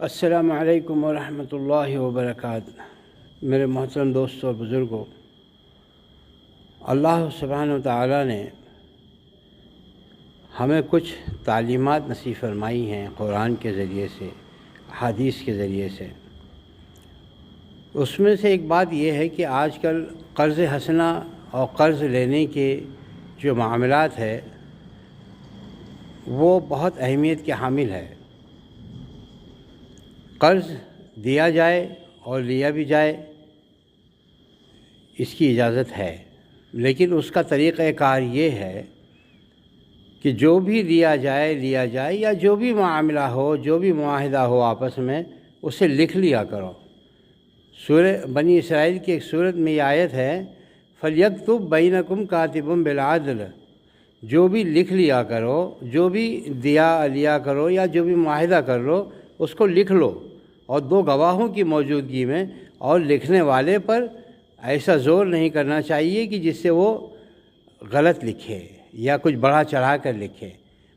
السلام علیکم ورحمۃ اللہ وبرکاتہ۔ میرے محترم دوستوں اور بزرگوں، اللہ سبحانہ و تعالیٰ نے ہمیں کچھ تعلیمات نصیب فرمائی ہیں قرآن کے ذریعے سے، حدیث کے ذریعے سے۔ اس میں سے ایک بات یہ ہے کہ آج کل قرض حسنہ اور قرض لینے کے جو معاملات ہے وہ بہت اہمیت کے حامل ہے۔ قرض دیا جائے اور لیا بھی جائے، اس کی اجازت ہے، لیکن اس کا طریقہ کار یہ ہے کہ جو بھی لیا جائے یا جو بھی معاملہ ہو، جو بھی معاہدہ ہو آپس میں، اسے لکھ لیا کرو۔ سورہ بنی اسرائیل کی ایک سورت میں یہ آیت ہے، فَلْيَكْتُبْ بَيْنَكُمْ كَاتِبٌ بِالْعَدْلِ، جو بھی لکھ لیا کرو، جو بھی لیا کرو یا جو بھی معاہدہ کر لو، اس کو لکھ لو، اور دو گواہوں کی موجودگی میں، اور لکھنے والے پر ایسا زور نہیں کرنا چاہیے کہ جس سے وہ غلط لکھے یا کچھ بڑھا چڑھا کر لکھے،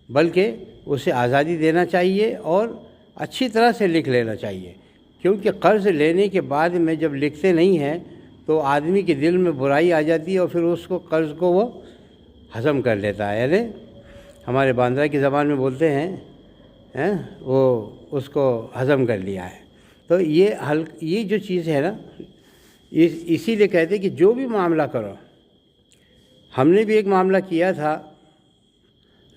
بلکہ اسے آزادی دینا چاہیے اور اچھی طرح سے لکھ لینا چاہیے، کیونکہ قرض لینے کے بعد میں جب لکھتے نہیں ہیں تو آدمی کے دل میں برائی آ جاتی ہے اور پھر اس کو قرض کو وہ ہضم کر لیتا ہے، یعنی ہمارے باندرا کی زبان میں بولتے ہیں وہ اس کو ہضم کر لیا ہے۔ تو یہ جو چیز ہے نا، اسی لیے کہتے ہیں کہ جو بھی معاملہ کرو، ہم نے بھی ایک معاملہ کیا تھا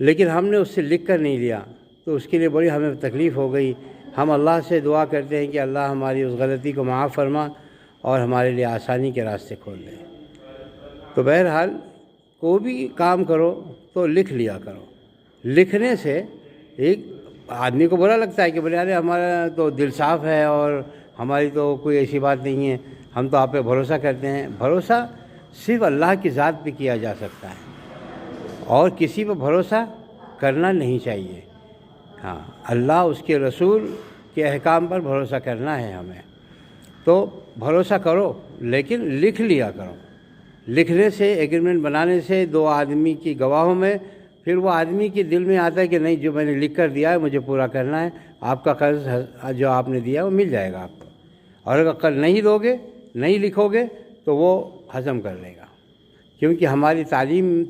لیکن ہم نے اس سے لکھ کر نہیں لیا، تو اس کے لیے بڑی ہمیں تکلیف ہو گئی۔ ہم اللہ سے دعا کرتے ہیں کہ اللہ ہماری اس غلطی کو معاف فرما اور ہمارے لیے آسانی کے راستے کھول دے۔ تو بہرحال کوئی بھی کام کرو تو لکھ لیا کرو۔ لکھنے سے ایک آدمی کو برا لگتا ہے کہ بولے ارے ہمارا تو دل صاف ہے اور ہماری تو کوئی ایسی بات نہیں ہے، ہم تو آپ پہ بھروسہ کرتے ہیں۔ بھروسہ صرف اللہ کی ذات پہ کیا جا سکتا ہے اور کسی پہ بھروسہ کرنا نہیں چاہیے۔ ہاں، اللہ اس کے رسول کے احکام پر بھروسہ کرنا ہے ہمیں، تو بھروسہ کرو لیکن لکھ لیا کرو۔ لکھنے سے، ایگریمنٹ بنانے سے دو آدمی کی گواہوں میں پھر وہ آدمی کے دل میں آتا ہے کہ نہیں، جو میں نے لکھ کر دیا ہے مجھے پورا کرنا ہے، آپ کا قرض جو آپ نے دیا وہ مل جائے گا آپ کو، اور اگر کل نہیں لکھو گے تو وہ ہضم کر لے گا، کیونکہ ہماری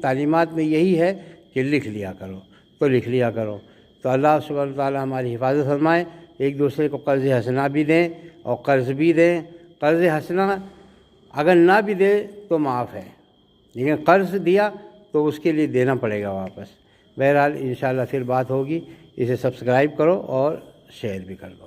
تعلیمات میں یہی ہے کہ لکھ لیا کرو، تو لکھ لیا کرو۔ تو اللہ سبحانہ وتعالیٰ ہماری حفاظت فرمائے، ایک دوسرے کو قرض حسنہ بھی دیں اور قرض بھی دیں۔ قرض حسنہ اگر نہ بھی دے تو معاف ہے، لیکن قرض دیا تو اس کے لیے دینا پڑے گا واپس۔ بہرحال انشاءاللہ پھر بات ہوگی، اسے سبسکرائب کرو اور شیئر بھی کر دو۔